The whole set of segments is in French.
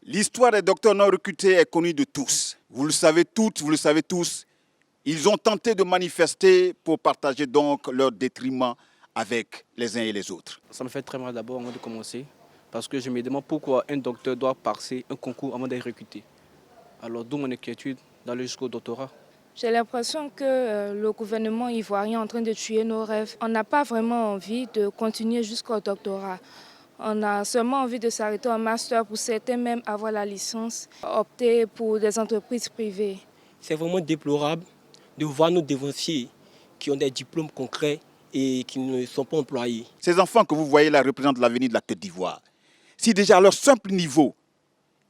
L'histoire des docteurs non recrutés est connue de tous. Vous le savez toutes, vous le savez tous. Ils ont tenté de manifester pour partager donc leur détriment avec les uns et les autres. Ça me fait très mal d'abord avant de commencer, parce que je me demande pourquoi un docteur doit passer un concours avant d'être recruté. Alors d'où mon inquiétude d'aller jusqu'au doctorat. J'ai l'impression que le gouvernement ivoirien est en train de tuer nos rêves. On n'a pas vraiment envie de continuer jusqu'au doctorat. On a seulement envie de s'arrêter au master, pour certains même avoir la licence, opter pour des entreprises privées. C'est vraiment déplorable de voir nos devanciers qui ont des diplômes concrets et qui ne sont pas employés. Ces enfants que vous voyez là représentent l'avenir de la Côte d'Ivoire. Si déjà à leur simple niveau,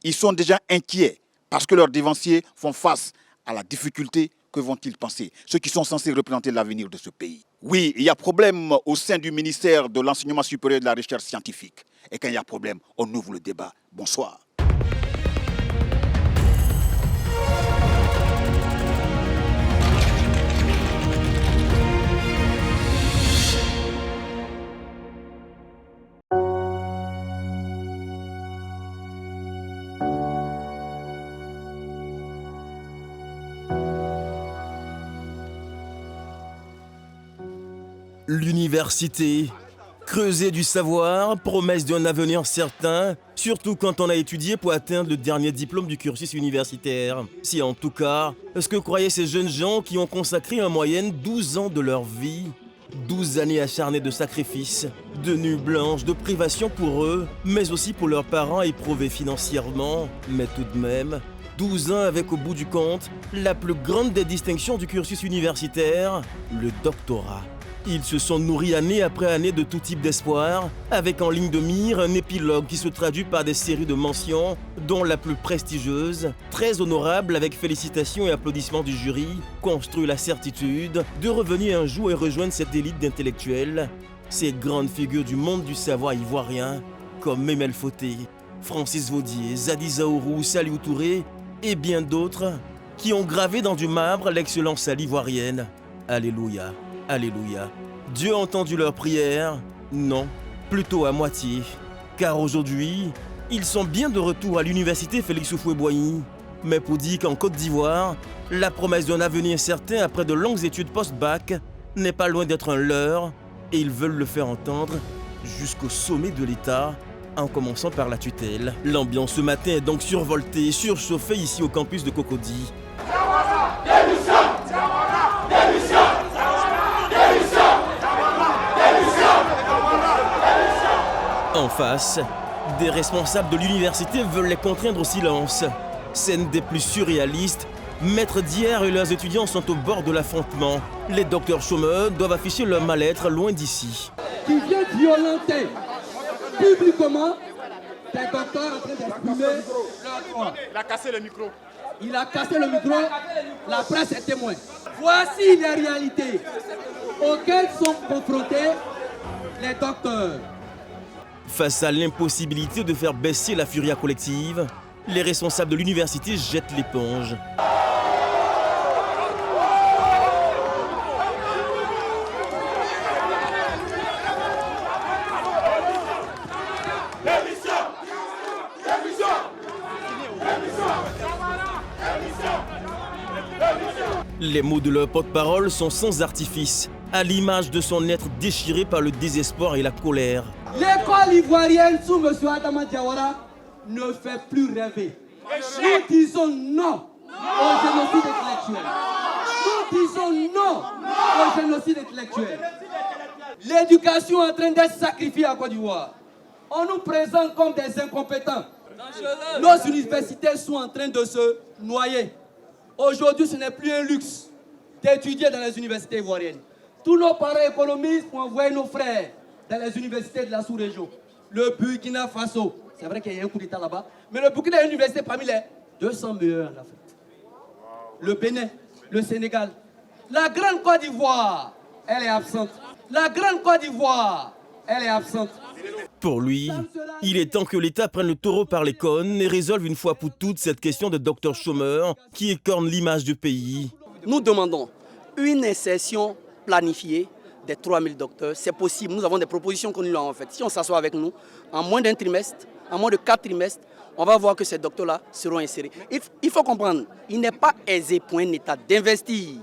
ils sont déjà inquiets parce que leurs devanciers font face à la difficulté, que vont-ils penser, ceux qui sont censés représenter l'avenir de ce pays? Oui, il y a problème au sein du ministère de l'Enseignement supérieur et de la Recherche scientifique. Et quand il y a problème, on ouvre le débat. Bonsoir. L'université, creuser du savoir, promesse d'un avenir certain, surtout quand on a étudié pour atteindre le dernier diplôme du cursus universitaire. C'est en tout cas ce que croyaient ces jeunes gens qui ont consacré en moyenne 12 ans de leur vie. 12 années acharnées de sacrifices, de nuits blanches, de privations pour eux, mais aussi pour leurs parents éprouvés financièrement. Mais tout de même, 12 ans avec au bout du compte la plus grande des distinctions du cursus universitaire, le doctorat. Ils se sont nourris année après année de tout type d'espoir, avec en ligne de mire un épilogue qui se traduit par des séries de mentions, dont la plus prestigieuse, très honorable avec félicitations et applaudissements du jury, construit la certitude de revenir un jour et rejoindre cette élite d'intellectuels, ces grandes figures du monde du savoir ivoirien, comme Memel Fauté, Francis Vaudier, Zadi Zaourou, Saliou Touré et bien d'autres, qui ont gravé dans du marbre l'excellence à l'ivoirienne. Alléluia. Alléluia. Dieu a entendu leurs prières? Non, plutôt à moitié. Car aujourd'hui, ils sont bien de retour à l'université Félix Houphouët-Boigny. Mais pour dire qu'en Côte d'Ivoire, la promesse d'un avenir certain après de longues études post-bac n'est pas loin d'être un leurre, et ils veulent le faire entendre jusqu'au sommet de l'État, en commençant par la tutelle. L'ambiance ce matin est donc survoltée, surchauffée ici au campus de Cocody. En face, des responsables de l'université veulent les contraindre au silence. Scène des plus surréalistes, maîtres d'hier et leurs étudiants sont au bord de l'affrontement. Les docteurs chômeurs doivent afficher leur mal-être loin d'ici. Qui vient violenter publiquement des docteurs en train d'exprimer leur droit. Il a cassé le micro. Il a cassé le micro, la presse est témoin. Voici les réalités auxquelles sont confrontés les docteurs. Face à l'impossibilité de faire baisser la furia collective, les responsables de l'université jettent l'éponge. Les mots de leur porte-parole sont sans artifice, à l'image de son être déchiré par le désespoir et la colère. L'école ivoirienne sous M. Adama Diawara ne fait plus rêver. Nous disons non au génocide intellectuel. Nous disons non au génocide intellectuel. L'éducation est en train d'être sacrifiée à Côte d'Ivoire. On nous présente comme des incompétents. Nos universités sont en train de se noyer. Aujourd'hui, ce n'est plus un luxe d'étudier dans les universités ivoiriennes. Tous nos parents économistes pour envoyer nos frères dans les universités de la sous-région. Le Burkina Faso, c'est vrai qu'il y a un coup d'État là-bas, mais le Burkina est une université parmi les 200 meilleures en Afrique. Le Bénin, le Sénégal. La Grande Côte d'Ivoire, elle est absente. La Grande Côte d'Ivoire, elle est absente. Pour lui, il est temps que l'État prenne le taureau par les cornes et résolve une fois pour toutes cette question de docteur chômeur qui écorne l'image du pays. Nous demandons une insertion planifiée des 3000 docteurs. C'est possible, nous avons des propositions que nous leur avons faites. Si on s'assoit avec nous, en moins d'un trimestre, en moins de 4 trimestres, on va voir que ces docteurs-là seront insérés. Il faut comprendre, il n'est pas aisé pour un État d'investir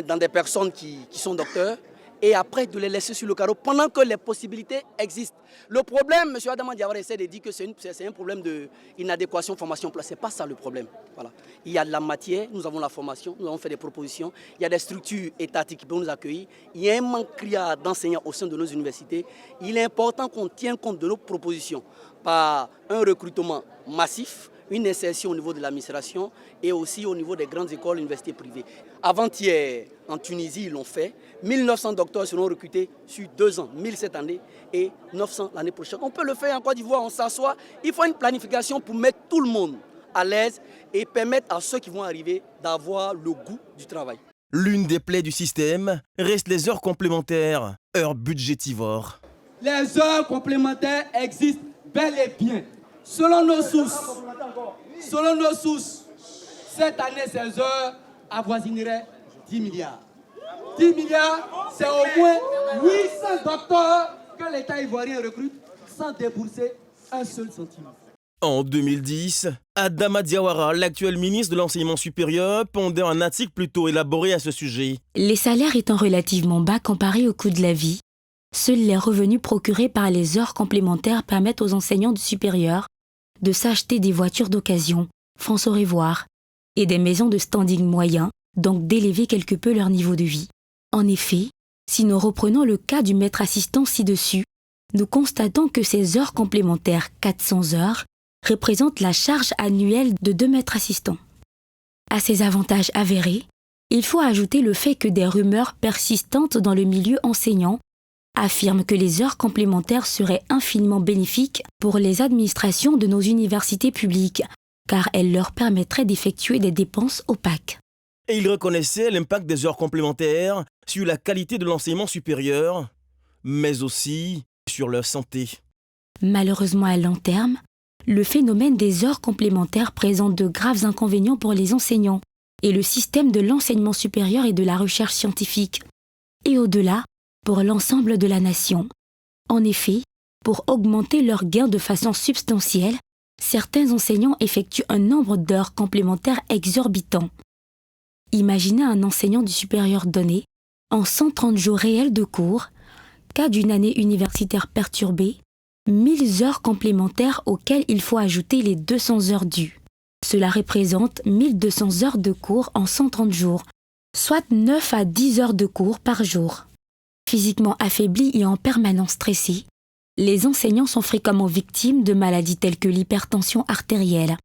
dans des personnes qui sont docteurs et après de les laisser sur le carreau pendant que les possibilités existent. Le problème, M. Adama Diawara essaie de dire que c'est un problème d'inadéquation formation-place. Ce n'est pas ça le problème. Voilà. Il y a de la matière, nous avons la formation, nous avons fait des propositions, il y a des structures étatiques qui peuvent nous accueillir, il y a un manque criard d'enseignants au sein de nos universités. Il est important qu'on tienne compte de nos propositions par un recrutement massif, une insertion au niveau de l'administration et aussi au niveau des grandes écoles, universités privées. Avant-hier, en Tunisie, ils l'ont fait. 1900 docteurs seront recrutés sur 2 ans, 1000 cette année et 900 l'année prochaine. On peut le faire en Côte d'Ivoire, on s'assoit. Il faut une planification pour mettre tout le monde à l'aise et permettre à ceux qui vont arriver d'avoir le goût du travail. L'une des plaies du système reste les heures complémentaires, heures budgétivores. Les heures complémentaires existent bel et bien. Selon nos sources, cette année, ces heures avoisineraient 10 milliards. 10 milliards, c'est au moins 800 docteurs que l'État ivoirien recrute sans débourser un seul centime. En 2010, Adama Diawara, l'actuel ministre de l'Enseignement supérieur, pondait un article plutôt élaboré à ce sujet. Les salaires étant relativement bas comparés au coût de la vie, seuls les revenus procurés par les heures complémentaires permettent aux enseignants du supérieur de s'acheter des voitures d'occasion, France au revoir, et des maisons de standing moyen, donc d'élever quelque peu leur niveau de vie. En effet, si nous reprenons le cas du maître assistant ci-dessus, nous constatons que ces heures complémentaires, 400 heures, représentent la charge annuelle de 2 maîtres assistants. À ces avantages avérés, il faut ajouter le fait que des rumeurs persistantes dans le milieu enseignant affirment que les heures complémentaires seraient infiniment bénéfiques pour les administrations de nos universités publiques, car elles leur permettraient d'effectuer des dépenses opaques. Et il reconnaissait l'impact des heures complémentaires sur la qualité de l'enseignement supérieur, mais aussi sur leur santé. Malheureusement à long terme, le phénomène des heures complémentaires présente de graves inconvénients pour les enseignants et le système de l'enseignement supérieur et de la recherche scientifique, et au-delà, pour l'ensemble de la nation. En effet, pour augmenter leurs gains de façon substantielle, certains enseignants effectuent un nombre d'heures complémentaires exorbitant. Imaginez un enseignant du supérieur donné, en 130 jours réels de cours, cas d'une année universitaire perturbée, 1000 heures complémentaires auxquelles il faut ajouter les 200 heures dues. Cela représente 1200 heures de cours en 130 jours, soit 9 à 10 heures de cours par jour. Physiquement affaiblis et en permanence stressés, les enseignants sont fréquemment victimes de maladies telles que l'hypertension artérielle.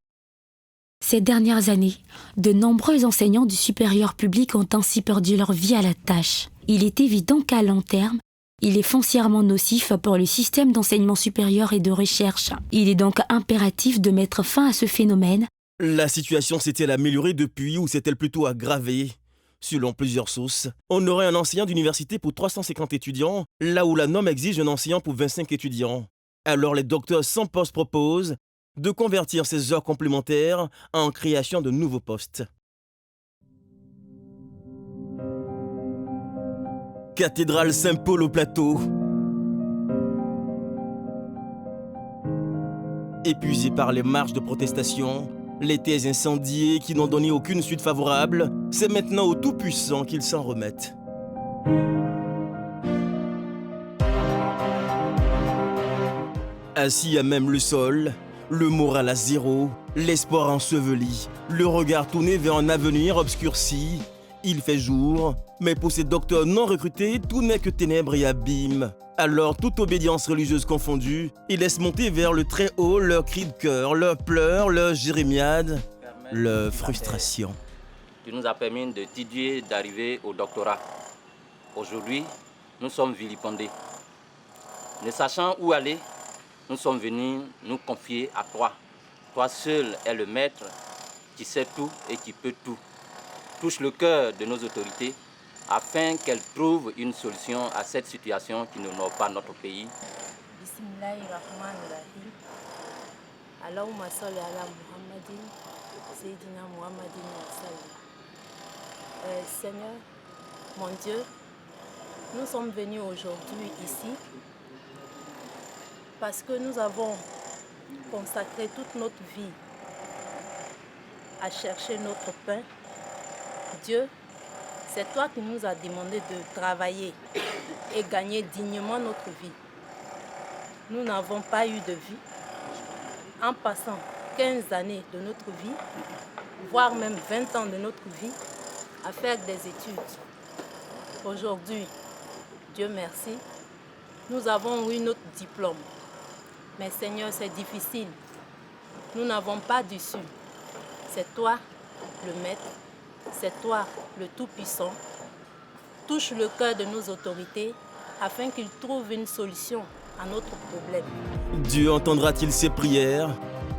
Ces dernières années, de nombreux enseignants du supérieur public ont ainsi perdu leur vie à la tâche. Il est évident qu'à long terme, il est foncièrement nocif pour le système d'enseignement supérieur et de recherche. Il est donc impératif de mettre fin à ce phénomène. La situation s'est-elle améliorée depuis ou s'est-elle plutôt aggravée ? Selon plusieurs sources, on aurait un enseignant d'université pour 350 étudiants, là où la norme exige un enseignant pour 25 étudiants. Alors les docteurs sans poste proposent de convertir ces heures complémentaires en création de nouveaux postes. Cathédrale Saint-Paul au Plateau. Épuisé par les marches de protestation, les thèses incendiées qui n'ont donné aucune suite favorable, c'est maintenant au Tout-Puissant qu'ils s'en remettent. Assis à même le sol, le moral à zéro, l'espoir enseveli, le regard tourné vers un avenir obscurci. Il fait jour, mais pour ces docteurs non recrutés, tout n'est que ténèbres et abîmes. Alors, toute obédience religieuse confondue, ils laissent monter vers le très haut leurs cris de cœur, leurs pleurs, leurs jérémiades, leurs frustrations. Tu nous as permis d'étudier, d'arriver au doctorat. Aujourd'hui, nous sommes vilipendés. Ne sachant où aller, nous sommes venus nous confier à toi. Toi seul es le maître qui sait tout et qui peut tout. Touche le cœur de nos autorités afin qu'elles trouvent une solution à cette situation qui n'honore pas notre pays. Bismillahirrahmanirrahim. Allahumma salli ala Muhammadin, Sayyidina Muhammadin wa sallam. Seigneur, mon Dieu, nous sommes venus aujourd'hui ici parce que nous avons consacré toute notre vie à chercher notre pain, Dieu, c'est toi qui nous as demandé de travailler et gagner dignement notre vie. Nous n'avons pas eu de vie. En passant 15 années de notre vie, voire même 20 ans de notre vie, à faire des études. Aujourd'hui, Dieu merci, nous avons eu notre diplôme. Mais Seigneur, c'est difficile. Nous n'avons pas d'issue. C'est toi, le Maître, c'est toi, le Tout-Puissant. Touche le cœur de nos autorités afin qu'ils trouvent une solution à notre problème. Dieu entendra-t-il ses prières?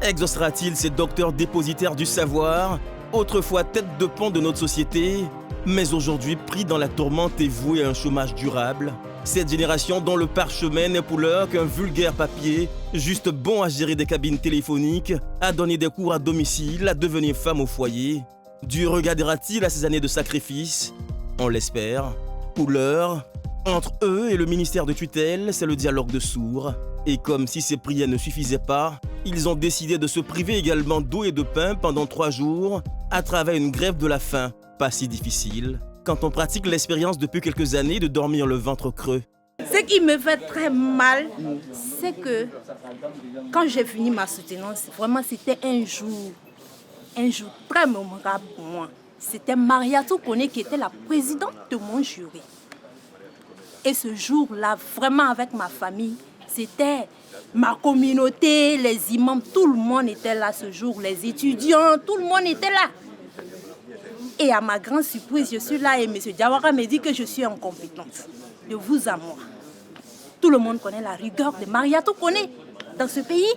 Exaucera-t-il ces docteurs dépositaires du savoir, autrefois tête de pont de notre société, mais aujourd'hui pris dans la tourmente et voué à un chômage durable? Cette génération dont le parchemin n'est pour l'heure qu'un vulgaire papier, juste bon à gérer des cabines téléphoniques, à donner des cours à domicile, à devenir femme au foyer. Dieu regardera-t-il à ces années de sacrifice? On l'espère. Pour l'heure, entre eux et le ministère de tutelle, c'est le dialogue de sourds. Et comme si ces prières ne suffisaient pas, ils ont décidé de se priver également d'eau et de pain pendant 3 jours, à travers une grève de la faim, pas si difficile, quand on pratique l'expérience depuis quelques années de dormir le ventre creux. Ce qui me fait très mal, c'est que quand j'ai fini ma soutenance, vraiment c'était un jour très mémorable pour moi. C'était Mariatou Kone qui était la présidente de mon jury. Et ce jour-là, vraiment avec ma famille, c'était ma communauté, les imams, tout le monde était là ce jour, les étudiants, tout le monde était là. Et à ma grande surprise, je suis là et M. Diawara me dit que je suis incompétente. De vous à moi. Tout le monde connaît la rigueur de Mariatou Kone dans ce pays.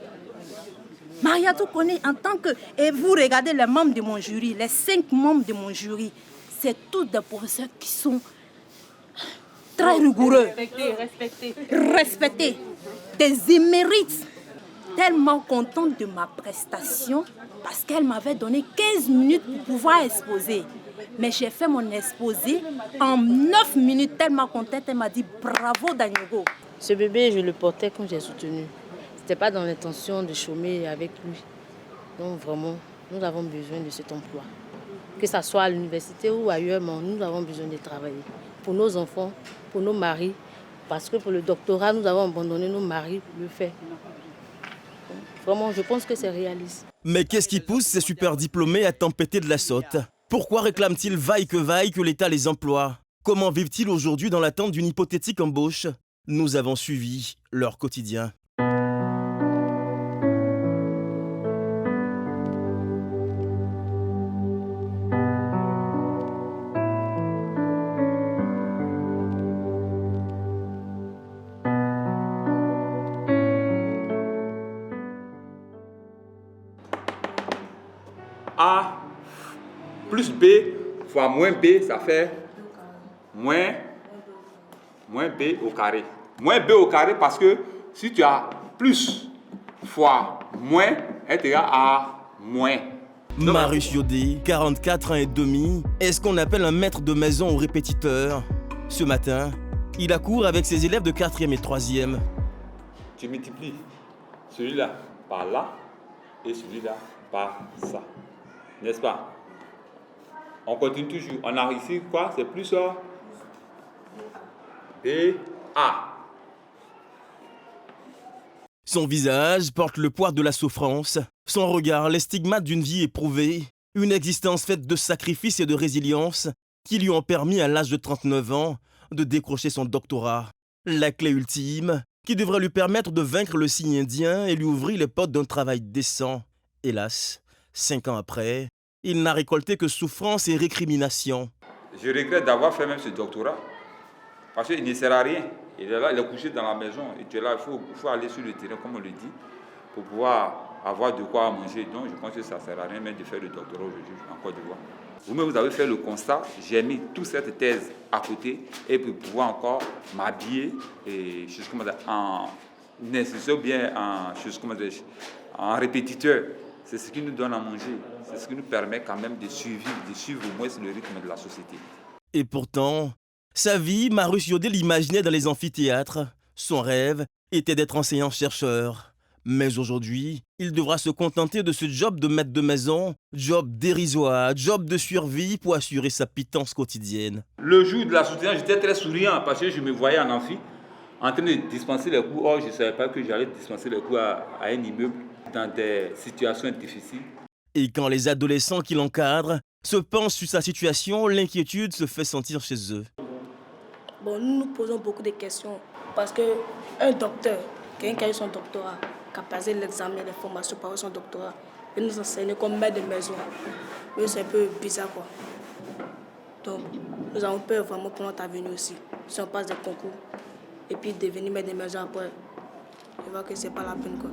Mariatou Kone en tant que... Et vous regardez les membres de mon jury, les 5 membres de mon jury, c'est tous des professeurs qui sont très rigoureux. Respectés. Des émérites. Tellement contente de ma prestation parce qu'elle m'avait donné 15 minutes pour pouvoir exposer. Mais j'ai fait mon exposé en 9 minutes, tellement contente. Elle m'a dit bravo Danigo. Ce bébé, je le portais quand j'ai soutenu. Ce n'était pas dans l'intention de chômer avec lui. Donc vraiment, nous avons besoin de cet emploi. Que ce soit à l'université ou ailleurs, mais nous avons besoin de travailler. Pour nos enfants, pour nos maris. Parce que pour le doctorat, nous avons abandonné nos maris pour le faire. Vraiment, je pense que c'est réaliste. Mais qu'est-ce qui pousse ces super diplômés à tempêter de la saute? Pourquoi réclament-ils vaille que l'État les emploie? Comment vivent-ils aujourd'hui dans l'attente d'une hypothétique embauche? Nous avons suivi leur quotidien. A plus B fois moins B, ça fait moins B au carré. Moins B au carré parce que si tu as plus fois moins est égal à moins. Marius Yodé, 44 ans et demi, est ce qu'on appelle un maître de maison au répétiteur. Ce matin, il accourt avec ses élèves de 4e et 3e. Tu multiplies celui-là par là et celui-là par ça. N'est-ce pas? On continue toujours. On a ici quoi? C'est plus ça. B, A. Son visage porte le poids de la souffrance. Son regard, les stigmates d'une vie éprouvée. Une existence faite de sacrifices et de résilience qui lui ont permis à l'âge de 39 ans de décrocher son doctorat. La clé ultime qui devrait lui permettre de vaincre le signe indien et lui ouvrir les portes d'un travail décent. Hélas, 5 ans après, il n'a récolté que souffrance et récrimination. Je regrette d'avoir fait même ce doctorat parce qu'il ne sert à rien. Il est là, il est couché dans la maison et tu es là, il faut aller sur le terrain, comme on le dit, pour pouvoir avoir de quoi manger. Donc je pense que ça ne sert à rien même de faire le doctorat aujourd'hui en Côte d'Ivoire. Vous-même, vous avez fait le constat, j'ai mis toute cette thèse à côté et pour pouvoir encore m'habiller et en institution bien en répétiteur. C'est ce qui nous donne à manger, c'est ce qui nous permet quand même de suivre au moins le rythme de la société. Et pourtant, sa vie, Marius Yodé l'imaginait dans les amphithéâtres. Son rêve était d'être enseignant-chercheur. Mais aujourd'hui, il devra se contenter de ce job de maître de maison, job dérisoire, job de survie pour assurer sa pitance quotidienne. Le jour de la soutenance, j'étais très souriant parce que je me voyais en amphi en train de dispenser les cours. Or, je ne savais pas que j'allais dispenser les cours à un immeuble dans des situations difficiles. Et quand les adolescents qui l'encadrent se penchent sur sa situation, l'inquiétude se fait sentir chez eux. Bon, nous nous posons beaucoup de questions parce qu'un docteur, quelqu'un qui a eu son doctorat, qui a passé l'examen, les formations pour avoir son doctorat, et nous enseigner comme maître de maison, c'est un peu bizarre quoi. Donc, nous avons peur vraiment pour notre avenir aussi. Si on passe des concours et puis devenir maître de maison après, je vois que c'est pas la peine quoi.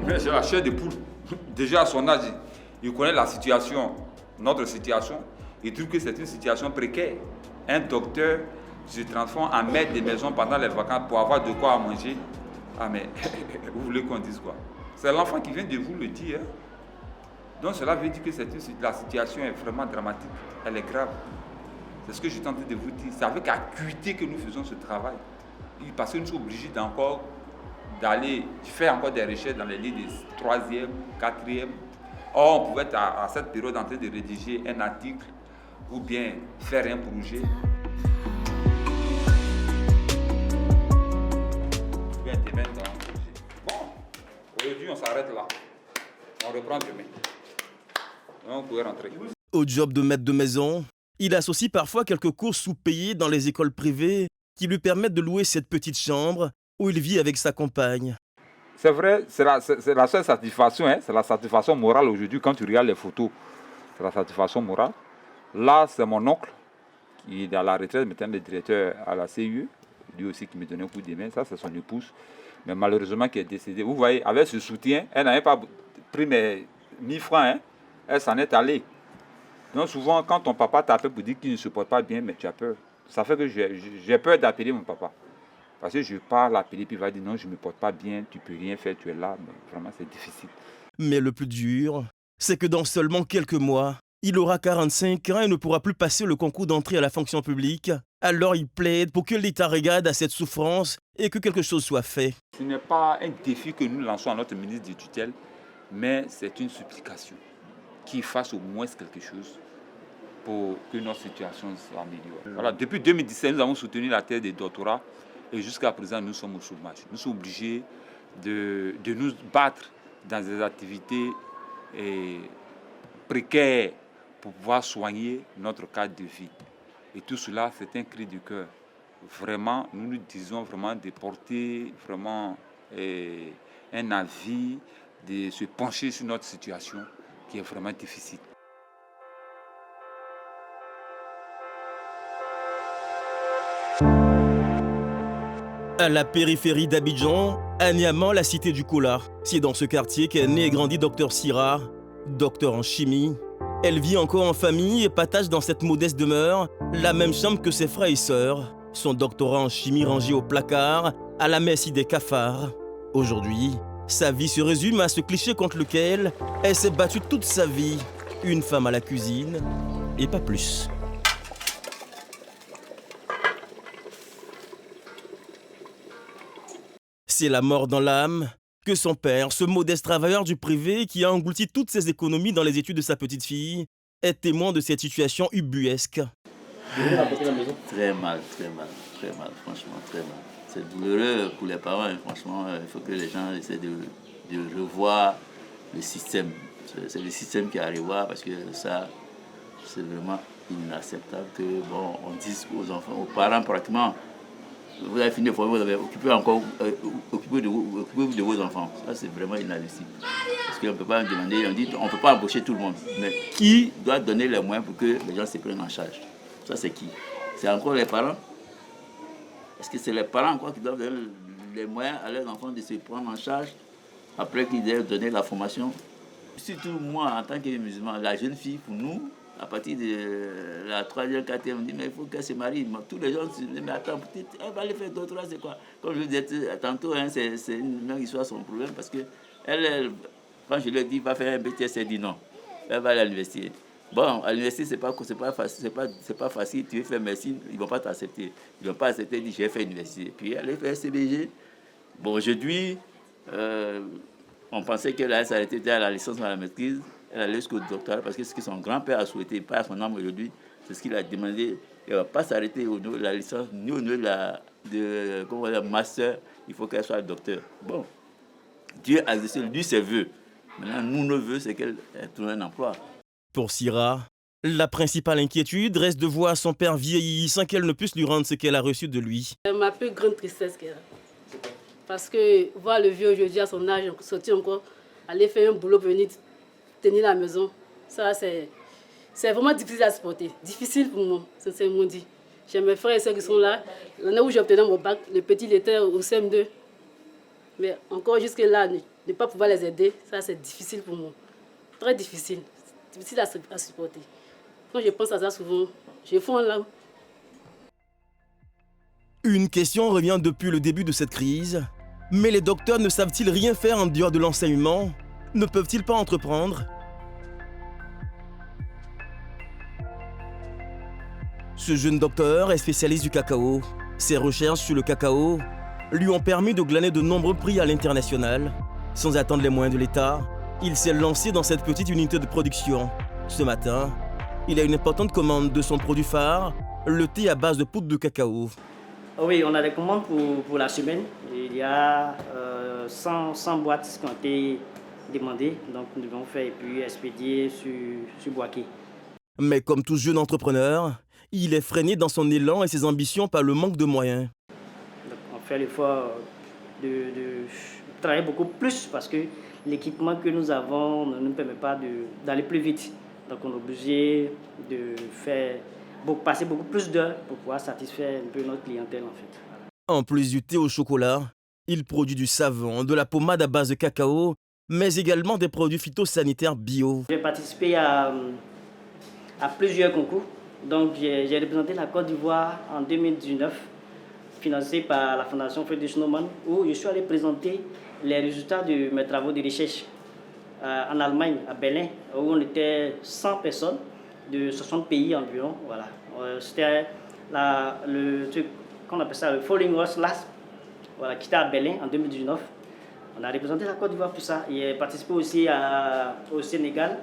Mais c'est la chair de poule. Déjà à son âge, il connaît la situation, notre situation. Il trouve que c'est une situation précaire. Un docteur se transforme en maître de maison pendant les vacances pour avoir de quoi manger. Ah mais, vous voulez qu'on dise quoi? C'est l'enfant qui vient de vous le dire. Hein? Donc cela veut dire que la situation est vraiment dramatique. Elle est grave. C'est ce que je tentais de vous dire. C'est avec acuité que nous faisons ce travail. Parce que nous sommes obligés d'aller faire encore des recherches dans les livres de 3e, 4e. Or, on pouvait être à cette période en train de rédiger un article ou bien faire un projet. Bon, aujourd'hui on s'arrête là. On reprend demain. On peut rentrer. Au job de maître de maison, il associe parfois quelques cours sous-payés dans les écoles privées qui lui permettent de louer cette petite chambre où il vit avec sa compagne. C'est vrai, c'est la seule satisfaction, hein? C'est la satisfaction morale aujourd'hui quand tu regardes les photos. C'est la satisfaction morale. Là, c'est mon oncle qui est à la retraite, maintenant le directeur à la CIE, lui aussi qui me donnait un coup de main. Ça, c'est son épouse, mais malheureusement qui est décédée. Vous voyez, avec ce soutien, elle n'avait pas pris mes 1000 francs, hein? Elle s'en est allée. Donc souvent, quand ton papa t'appelle pour dire qu'il ne se porte pas bien, mais tu as peur. Ça fait que j'ai peur d'appeler mon papa. Parce que je pars l'appeler, puis il va dire non, je ne me porte pas bien, tu ne peux rien faire, tu es là. Mais vraiment, c'est difficile. Mais le plus dur, c'est que dans seulement quelques mois, il aura 45 ans et ne pourra plus passer le concours d'entrée à la fonction publique. Alors il plaide pour que l'État regarde à cette souffrance et que quelque chose soit fait. Ce n'est pas un défi que nous lançons à notre ministre de tutelle, mais c'est une supplication qu'il fasse au moins quelque chose pour que notre situation s'améliore. Voilà, depuis 2017, nous avons soutenu la thèse des doctorats. Et jusqu'à présent, nous sommes au chômage. Nous sommes obligés de nous battre dans des activités précaires pour pouvoir soigner notre cadre de vie. Et tout cela, c'est un cri du cœur. Vraiment, nous nous disons vraiment de porter vraiment un avis, de se pencher sur notre situation qui est vraiment difficile. À la périphérie d'Abidjan, à Niamey, la cité du Kola. C'est dans ce quartier qu'est né et grandi Dr Sira, docteur en chimie. Elle vit encore en famille et partage dans cette modeste demeure la même chambre que ses frères et sœurs. Son doctorat en chimie rangé au placard, à la merci des cafards. Aujourd'hui, sa vie se résume à ce cliché contre lequel elle s'est battue toute sa vie. Une femme à la cuisine et pas plus. C'est la mort dans l'âme que son père, ce modeste travailleur du privé qui a englouti toutes ses économies dans les études de sa petite fille, est témoin de cette situation ubuesque. Très mal, franchement, très mal. C'est douloureux pour les parents, hein, franchement, il faut que les gens essaient de revoir le système. C'est le système qui est à revoir parce que ça, c'est vraiment inacceptable que, bon, on dise aux enfants, aux parents pratiquement, vous avez fini de former, vous avez occupez-vous de vos enfants. Ça, c'est vraiment inadmissible. Parce qu'on ne peut pas demander, on dit, on ne peut pas embaucher tout le monde. Mais qui doit donner les moyens pour que les gens se prennent en charge? Ça, c'est qui? C'est encore les parents? Est-ce que c'est les parents encore qui doivent donner les moyens à leurs enfants de se prendre en charge après qu'ils aient donné la formation? Surtout moi, en tant que musulman, la jeune fille, pour nous, à partir de la 3e, 4e, on dit, mais il faut qu'elle se marie. Tous les gens se disent, mais attends, elle va aller faire doctorat, c'est quoi? Comme je vous disais tantôt, hein, c'est une longue histoire, son problème, parce que elle, quand je lui ai dit, va faire un BTS, elle dit non. Elle va aller à l'université. Bon, à l'université, c'est pas facile. Tu veux faire médecine, ils ne vont pas t'accepter. Ils ne vont pas accepter, dire, j'ai fait l'université. Puis elle a fait CBG. Bon, aujourd'hui, on pensait qu'elle allait s'arrêter à la licence ou à la maîtrise. Elle allait jusqu'au doctorat parce que ce que son grand-père a souhaité, pas à son âme aujourd'hui, c'est ce qu'il a demandé. Elle ne va pas s'arrêter au niveau de la licence, ni au niveau de la master. Il faut qu'elle soit docteur. Bon, Dieu a exaucé, lui, ses voeux. Maintenant, nous, nos voeux, c'est qu'elle trouve un emploi. Pour Syrah, la principale inquiétude reste de voir son père vieillir sans qu'elle ne puisse lui rendre ce qu'elle a reçu de lui. C'est ma plus grande tristesse qu'elle a. Parce que voir le vieux aujourd'hui à son âge, sortir encore, aller faire un boulot, venir tenir la maison, ça c'est vraiment difficile à supporter. Difficile pour moi, sincèrement dit. J'ai mes frères et soeurs qui sont là. L'année où j'ai obtenu mon bac, le petit il était au CM2. Mais encore jusque-là, ne pas pouvoir les aider, ça c'est difficile pour moi. Très difficile. Difficile à supporter. Quand je pense à ça souvent, je fonds là. Une question revient depuis le début de cette crise. Mais les docteurs ne savent-ils rien faire en dehors de l'enseignement? Ne peuvent-ils pas entreprendre? Ce jeune docteur est spécialiste du cacao. Ses recherches sur le cacao lui ont permis de glaner de nombreux prix à l'international. Sans attendre les moyens de l'État, il s'est lancé dans cette petite unité de production. Ce matin, il a une importante commande de son produit phare, le thé à base de poudre de cacao. Oui, on a des commandes pour la semaine. Il y a 100 boîtes qui ont été demandées. Donc nous devons faire et puis expédier sur Boaké. Mais comme tout jeune entrepreneur, il est freiné dans son élan et ses ambitions par le manque de moyens. Donc, on fait l'effort de travailler beaucoup plus parce que l'équipement que nous avons ne nous permet pas d'aller plus vite. Donc on est obligé de passer beaucoup plus d'heures pour pouvoir satisfaire un peu notre clientèle en fait. En plus du thé au chocolat, il produit du savon, de la pommade à base de cacao, mais également des produits phytosanitaires bio. J'ai participé à plusieurs concours. Donc j'ai représenté la Côte d'Ivoire en 2019, financé par la Fondation Frédéric Schnaumann, où je suis allé présenter les résultats de mes travaux de recherche en Allemagne, à Berlin, où on était 100 personnes de 60 pays environ. Voilà. C'était le truc qu'on appelle ça le Falling Horse Last, voilà, qui était à Berlin en 2019. On a représenté la Côte d'Ivoire pour ça. J'ai participé aussi au Sénégal,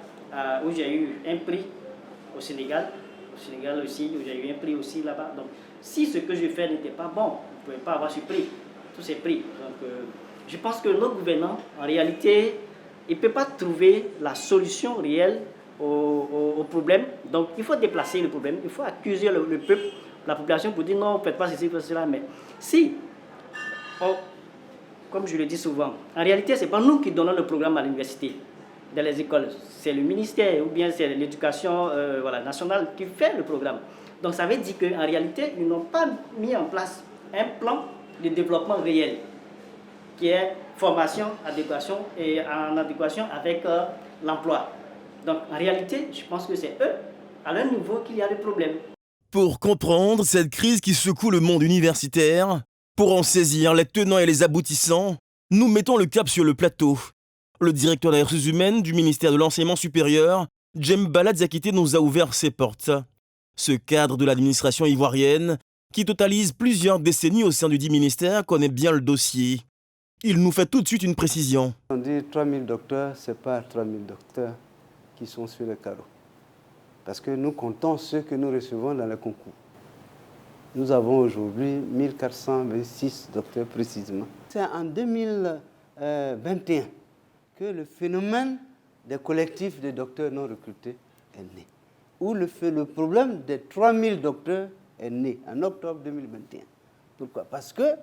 où j'ai eu un prix au Sénégal. Au Sénégal aussi, où j'ai eu un prix aussi là-bas. Donc, si ce que je fais n'était pas bon, on ne pouvait pas avoir ce prix, tous ces prix. Donc, je pense que notre gouvernement, en réalité, il ne peut pas trouver la solution réelle au problème. Donc, il faut déplacer le problème, il faut accuser le peuple, la population pour dire non, faites pas ceci, faites cela. Mais si, comme je le dis souvent, en réalité, ce n'est pas nous qui donnons le programme à l'université, dans les écoles. C'est le ministère ou bien c'est l'éducation nationale qui fait le programme. Donc, ça veut dire qu'en réalité, ils n'ont pas mis en place un plan de développement réel qui est formation, adéquation et en adéquation avec l'emploi. Donc, en réalité, je pense que c'est eux, à leur niveau, qu'il y a le problème. Pour comprendre cette crise qui secoue le monde universitaire, pour en saisir les tenants et les aboutissants, nous mettons le cap sur le plateau. Le directeur des ressources humaines du ministère de l'Enseignement supérieur, Djembala Diakité, nous a ouvert ses portes. Ce cadre de l'administration ivoirienne, qui totalise plusieurs décennies au sein du dit ministère, connaît bien le dossier. Il nous fait tout de suite une précision. On dit 3000 docteurs, ce n'est pas 3000 docteurs qui sont sur le carreau. Parce que nous comptons ceux que nous recevons dans les concours. Nous avons aujourd'hui 1426 docteurs précisément. C'est en 2021 que le phénomène des collectifs de docteurs non recrutés est né. Où le problème des 3000 docteurs est né en octobre 2021. Pourquoi? Parce que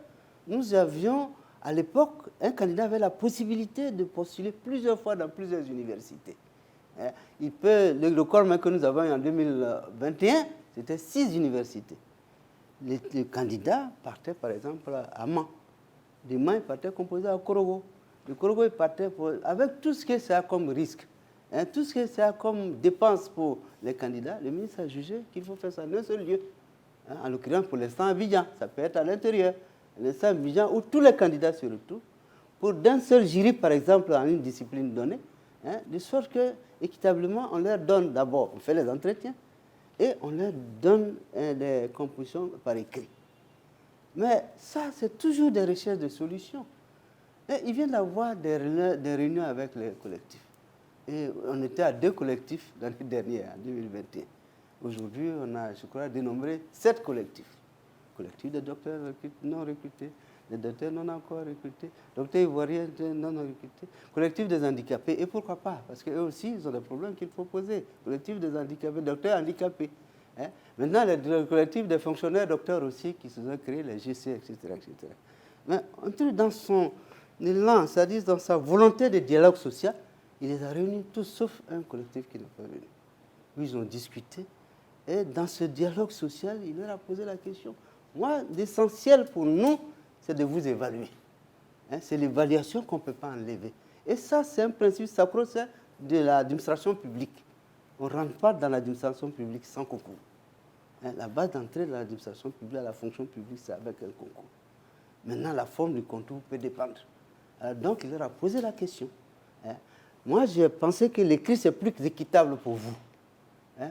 nous avions, à l'époque, un candidat avait la possibilité de postuler plusieurs fois dans plusieurs universités. Le record que nous avons en 2021, c'était 6 universités. Les candidats partaient par exemple à Mans. De Mans, ils partaient composés à Korogo. De Korogo, ils partaient avec tout ce que ça a comme risque, tout ce que ça a comme dépense pour les candidats. Le ministre a jugé qu'il faut faire ça dans un seul lieu. En l'occurrence, pour l'instant, à Abidjan, ça peut être à l'intérieur. L'instant Abidjan, où tous les candidats se retrouvent, pour d'un seul jury, par exemple, en une discipline donnée, de sorte que, équitablement, on leur donne d'abord, on fait les entretiens, et on leur donne des compositions par écrit. Mais ça, c'est toujours des recherches de solutions. Et il vient d'avoir des réunions avec les collectifs. Et on était à 2 collectifs l'année dernière, en 2021. Aujourd'hui, on a, je crois, dénombré 7 collectifs. Collectif de docteurs non recrutés, des docteurs non encore recrutés, docteurs ivoiriens non recrutés, collectif des handicapés. Et pourquoi pas? Parce qu'eux aussi, ils ont des problèmes qu'il faut poser. Collectif des handicapés, docteurs handicapés. Maintenant, le collectif des fonctionnaires docteurs aussi qui se sont créés, les GC, etc. etc. Mais on trouve dans son élan, c'est-à-dire dans sa volonté de dialogue social, il les a réunis tous sauf un collectif qui n'est pas venu. Ils ont discuté et dans ce dialogue social, il leur a posé la question. Moi, l'essentiel pour nous, c'est de vous évaluer. C'est l'évaluation qu'on ne peut pas enlever. Et ça, c'est un principe sacro de l'administration publique. On ne rentre pas dans l'administration publique sans concours. La base d'entrée de l'administration publique, à la fonction publique, c'est avec un concours. Maintenant, la forme du concours peut dépendre. Donc, il leur a posé la question. Moi, j'ai pensé que l'écrit, c'est plus équitable pour vous.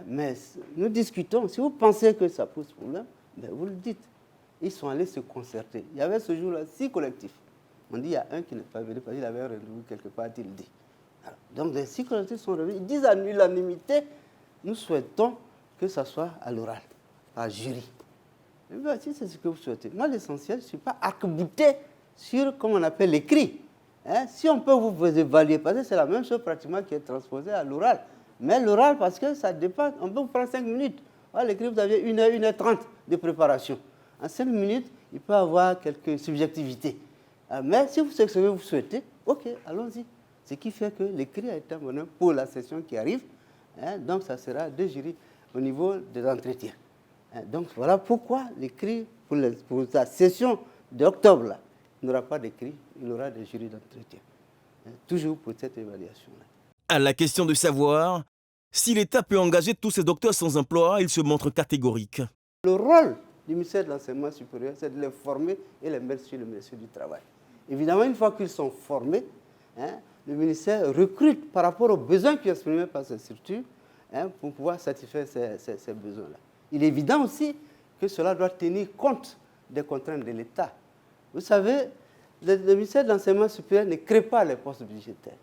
Mais nous discutons. Si vous pensez que ça pose problème, ben vous le dites. Ils sont allés se concerter. Il y avait ce jour-là 6 collectifs. On dit il y a un qui n'est pas venu parce qu'il avait un rendez-vous quelque part, il dit. Alors, donc les 6 collectifs sont revenus. Ils disent à l'unanimité, nous souhaitons que ça soit à l'oral, par jury. Et bien, si c'est ce que vous souhaitez. Moi, l'essentiel, je ne suis pas arc-bouté sur, comme on appelle, l'écrit. Si on peut vous évaluer, parce que c'est la même chose pratiquement qui est transposée à l'oral. Mais l'oral, parce que ça dépend, on peut vous prendre 5 minutes. L'écrit, vous avez 1h30 de préparation. En 5 minutes, il peut y avoir quelques subjectivités. Mais si c'est ce que vous souhaitez, ok, allons-y. Ce qui fait que l'écrit a été amené pour la session qui arrive. Donc, ça sera 2 jurys au niveau des entretiens. Donc, voilà pourquoi l'écrit, pour la session d'octobre, il n'y aura pas d'écrit, il y aura des jurys d'entretien. Toujours pour cette évaluation-là. À la question de savoir si l'État peut engager tous ces docteurs sans emploi, il se montre catégorique. Le rôle du ministère de l'Enseignement supérieur, c'est de les former et les mettre sur le ministère du Travail. Évidemment, une fois qu'ils sont formés, le ministère recrute par rapport aux besoins qui sont exprimés par ces structures pour pouvoir satisfaire ces besoins-là. Il est évident aussi que cela doit tenir compte des contraintes de l'État. Vous savez, le ministère de l'Enseignement supérieur ne crée pas les postes budgétaires.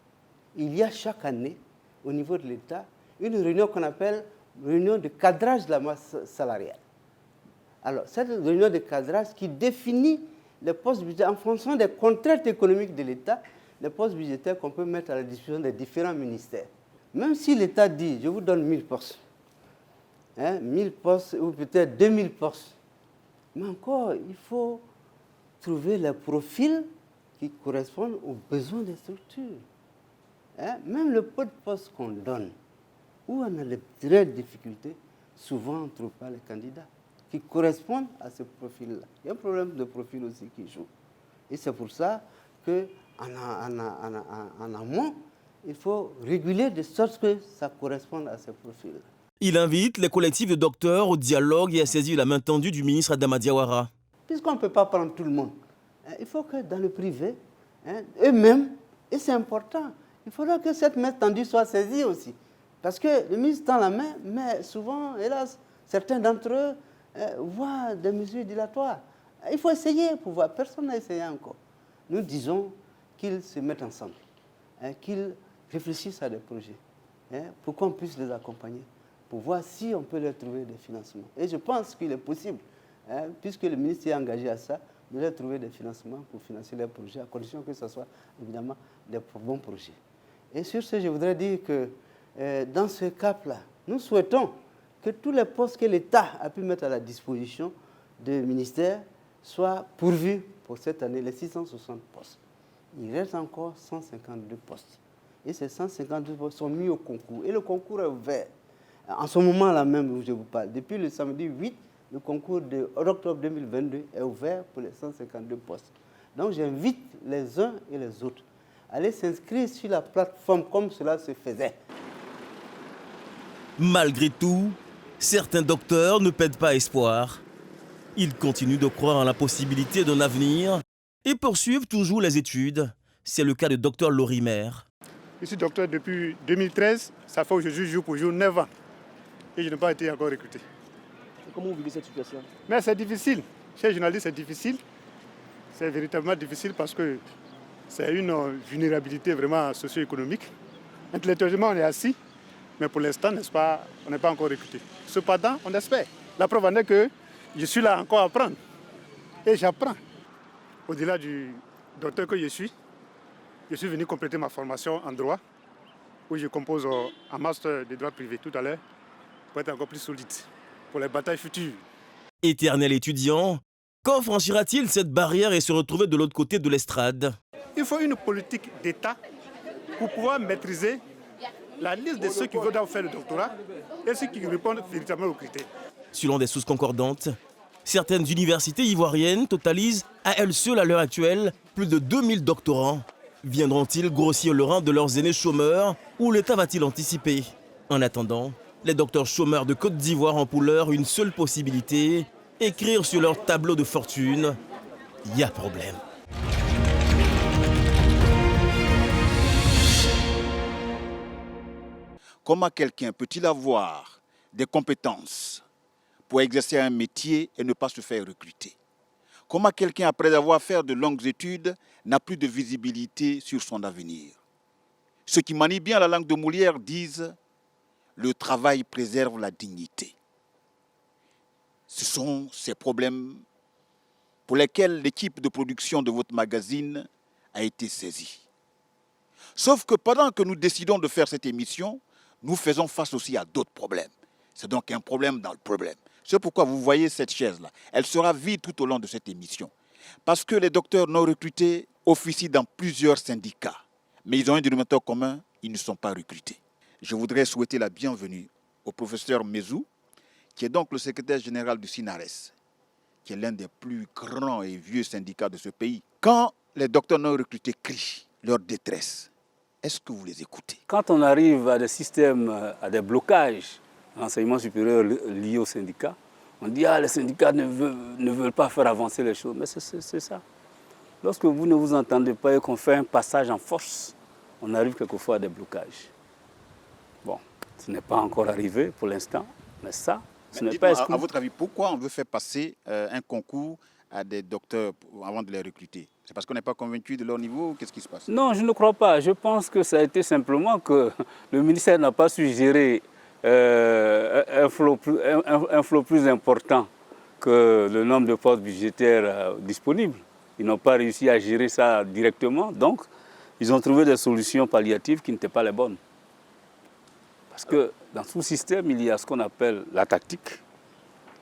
Il y a chaque année, au niveau de l'État, une réunion qu'on appelle réunion de cadrage de la masse salariale. Alors, cette réunion de cadrage qui définit les postes budgétaires en fonction des contraintes économiques de l'État, les postes budgétaires qu'on peut mettre à la disposition des différents ministères. Même si l'État dit, je vous donne 1000 postes, 1000 postes ou peut-être 2000 postes, mais encore, il faut trouver les profils qui correspondent aux besoins des structures. Même le peu de postes qu'on donne, où on a les vraies difficultés, souvent on ne trouve pas les candidats qui correspondent à ce profil-là. Il y a un problème de profil aussi qui joue. Et c'est pour ça qu'en amont, il faut réguler de sorte que ça corresponde à ce profil-là. Il invite les collectifs de docteurs au dialogue et à saisir la main tendue du ministre Adama Diawara. Puisqu'on ne peut pas prendre tout le monde, il faut que dans le privé, eux-mêmes, et c'est important, il faudra que cette main tendue soit saisie aussi. Parce que le ministre tend la main, mais souvent, hélas, certains d'entre eux voient des mesures dilatoires. Il faut essayer pour voir. Personne n'a essayé encore. Nous disons qu'ils se mettent ensemble, qu'ils réfléchissent à des projets, pour qu'on puisse les accompagner, pour voir si on peut leur trouver des financements. Et je pense qu'il est possible, puisque le ministre est engagé à ça, de leur trouver des financements pour financer leurs projets, à condition que ce soit évidemment des bons projets. Et sur ce, je voudrais dire que dans ce cap-là, nous souhaitons que tous les postes que l'État a pu mettre à la disposition du ministère soient pourvus pour cette année, les 660 postes. Il reste encore 152 postes. Et ces 152 postes sont mis au concours. Et le concours est ouvert. En ce moment-là même où je vous parle, depuis le samedi 8, le concours d'octobre 2022 est ouvert pour les 152 postes. Donc j'invite les uns et les autres à aller s'inscrire sur la plateforme comme cela se faisait. Malgré tout, certains docteurs ne perdent pas espoir. Ils continuent de croire en la possibilité d'un avenir et poursuivent toujours les études. C'est le cas de Dr Lorimer. Je suis docteur depuis 2013. Ça fait aujourd'hui jour pour jour 9 ans. Et je n'ai pas été encore recruté. Comment vous vivez cette situation? Mais c'est difficile. Chez les journalistes, c'est difficile. C'est véritablement difficile parce que c'est une vulnérabilité vraiment socio-économique. Intellectuellement, on est assis, mais pour l'instant, n'est-ce pas, on n'est pas encore recruté. Cependant, on espère. La preuve en est que je suis là encore à apprendre. Et j'apprends. Au-delà du docteur que je suis venu compléter ma formation en droit, où je compose un master de droit privé tout à l'heure, pour être encore plus solide pour les batailles futures. Éternel étudiant, quand franchira-t-il cette barrière et se retrouver de l'autre côté de l'estrade? Il faut une politique d'État pour pouvoir maîtriser la liste de ceux qui veulent faire le doctorat et ceux qui répondent véritablement aux critères. Selon des sources concordantes, certaines universités ivoiriennes totalisent à elles seules à l'heure actuelle plus de 2000 doctorants. Viendront-ils grossir le rang de leurs aînés chômeurs ou l'État va-t-il anticiper? En attendant, les docteurs chômeurs de Côte d'Ivoire ont pour l'heure une seule possibilité, écrire sur leur tableau de fortune « Il y a problème ». Comment quelqu'un peut-il avoir des compétences pour exercer un métier et ne pas se faire recruter? Comment quelqu'un, après avoir fait de longues études, n'a plus de visibilité sur son avenir? Ceux qui manient bien la langue de Molière disent « le travail préserve la dignité ». Ce sont ces problèmes pour lesquels l'équipe de production de votre magazine a été saisie. Sauf que pendant que nous décidons de faire cette émission, nous faisons face aussi à d'autres problèmes. C'est donc un problème dans le problème. C'est pourquoi vous voyez cette chaise-là. Elle sera vide tout au long de cette émission. Parce que les docteurs non recrutés officient dans plusieurs syndicats. Mais ils ont un dénominateur commun, ils ne sont pas recrutés. Je voudrais souhaiter la bienvenue au professeur Mezou, qui est donc le secrétaire général du SINARES, qui est l'un des plus grands et vieux syndicats de ce pays. Quand les docteurs non recrutés crient leur détresse, est-ce que vous les écoutez? Quand on arrive à des systèmes, à des blocages, l'enseignement supérieur lié aux syndicats, on dit « les syndicats ne veulent pas faire avancer les choses ». Mais c'est ça. Lorsque vous ne vous entendez pas et qu'on fait un passage en force, on arrive quelquefois à des blocages. Bon, ce n'est pas encore arrivé pour l'instant, mais ça, ce n'est pas exclu. À votre avis, pourquoi on veut faire passer un concours à des docteurs avant de les recruter? C'est parce qu'on n'est pas convaincu de leur niveau? Qu'est-ce qui se passe? Non, je ne crois pas. Je pense que ça a été simplement que le ministère n'a pas su gérer un flot plus important que le nombre de postes budgétaires disponibles. Ils n'ont pas réussi à gérer ça directement, donc ils ont trouvé des solutions palliatives qui n'étaient pas les bonnes. Parce que dans tout système, il y a ce qu'on appelle la tactique,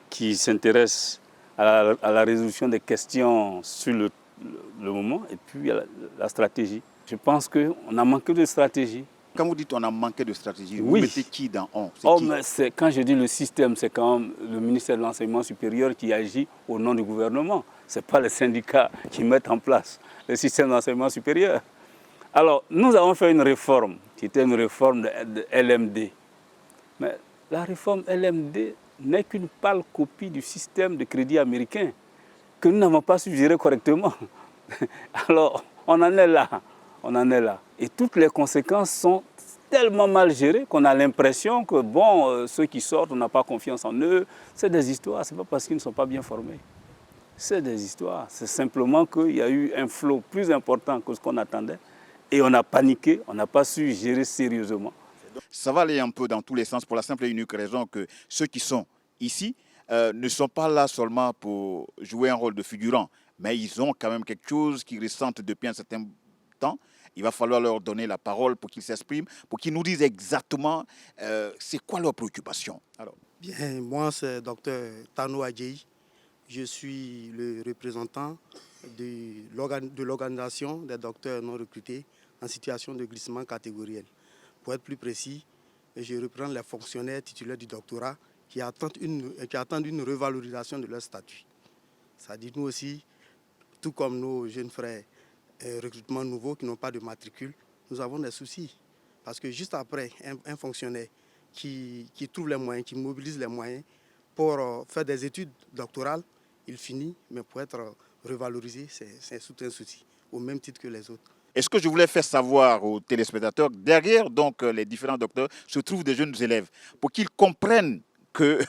qui s'intéresse à la résolution des questions sur le moment, et puis il y a la stratégie. Je pense qu'on a manqué de stratégie. Quand vous dites on a manqué de stratégie, oui. Vous mettez qui dans on? Mais quand je dis le système, c'est quand même le ministère de l'Enseignement supérieur qui agit au nom du gouvernement. Ce n'est pas les syndicats qui mettent en place le système d'enseignement supérieur. Alors, nous avons fait une réforme, qui était une réforme de LMD. Mais la réforme LMD n'est qu'une pâle copie du système de crédit américain que nous n'avons pas su gérer correctement. Alors, on en est là. On en est là. Et toutes les conséquences sont tellement mal gérées qu'on a l'impression que, bon, ceux qui sortent, on n'a pas confiance en eux. C'est des histoires, ce n'est pas parce qu'ils ne sont pas bien formés. C'est des histoires. C'est simplement qu'il y a eu un flot plus important que ce qu'on attendait. Et on a paniqué, on n'a pas su gérer sérieusement. Ça va aller un peu dans tous les sens pour la simple et unique raison que ceux qui sont ici ne sont pas là seulement pour jouer un rôle de figurant, mais ils ont quand même quelque chose qu'ils ressentent depuis un certain temps. Il va falloir leur donner la parole pour qu'ils s'expriment, pour qu'ils nous disent exactement c'est quoi leur préoccupation. Alors. Bien, moi c'est Dr Tano Adjei. Je suis le représentant de l'organisation des docteurs non recrutés en situation de glissement catégoriel. Pour être plus précis, je reprends les fonctionnaires titulaires du doctorat qui attendent une revalorisation de leur statut. Ça dit nous aussi, tout comme nos jeunes frères recrutements nouveaux qui n'ont pas de matricule, nous avons des soucis. Parce que juste après, un fonctionnaire qui trouve les moyens, qui mobilise les moyens pour faire des études doctorales, il finit, mais pour être revalorisé, c'est tout un souci, au même titre que les autres. Et ce que je voulais faire savoir aux téléspectateurs, derrière donc les différents docteurs se trouvent des jeunes élèves pour qu'ils comprennent que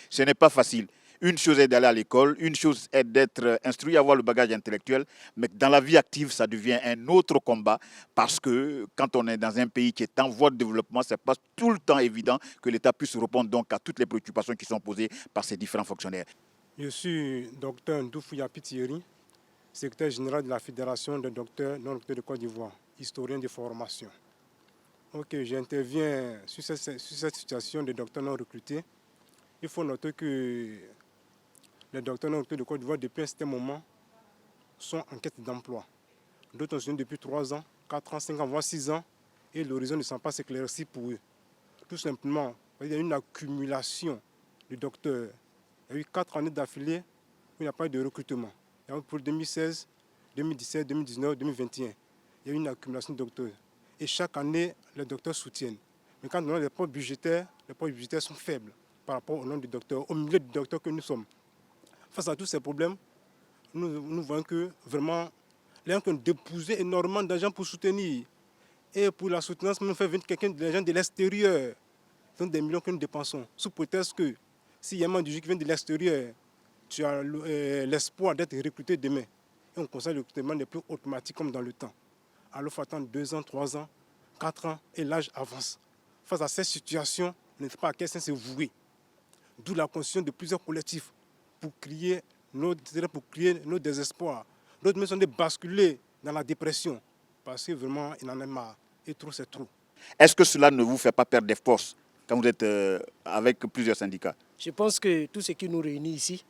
ce n'est pas facile. Une chose est d'aller à l'école, une chose est d'être instruit, avoir le bagage intellectuel, mais dans la vie active, ça devient un autre combat parce que quand on est dans un pays qui est en voie de développement, ce n'est pas tout le temps évident que l'État puisse répondre donc à toutes les préoccupations qui sont posées par ces différents fonctionnaires. Je suis docteur Ndoufouya Thierry, secrétaire général de la Fédération des docteurs non recrutés de Côte d'Ivoire, historien de formation. Ok, j'interviens sur cette situation des docteurs non recrutés. Il faut noter que les docteurs non recrutés de Côte d'Ivoire, depuis un certain moment, sont en quête d'emploi. D'autres sont depuis 3 ans, 4 ans, 5 ans, voire 6 ans, et l'horizon ne semble pas s'éclaircir pour eux. Tout simplement, il y a une accumulation de docteurs. Il y a eu 4 années d'affilée où il n'y a pas eu de recrutement. Pour 2016, 2017, 2019, 2021, il y a eu une accumulation de docteurs. Et chaque année, les docteurs soutiennent. Mais quand on a les postes budgétaires sont faibles par rapport au nombre de docteurs, au milieu de docteurs que nous sommes. Face à tous ces problèmes, nous voyons que vraiment, les gens ont déposé énormément d'argent pour soutenir. Et pour la soutenance, nous faisons venir des gens de l'extérieur. Ce sont des millions que nous dépensons. Sous prétexte que s'il y a un membre du jeu qui vient de l'extérieur, tu as l'espoir d'être recruté demain. Et on considère le recrutement n'est plus automatique comme dans le temps. Alors il faut attendre 2 ans, 3 ans, 4 ans et l'âge avance. Face à cette situation, on ne sait pas à quel sens se vouer. D'où la constitution de plusieurs collectifs pour crier nos désespoirs. D'autres même sont basculés dans la dépression parce que vraiment, il en a marre. Et trop, c'est trop. Est-ce que cela ne vous fait pas perdre des forces quand vous êtes avec plusieurs syndicats? Je pense que tout ce qui nous réunit ici,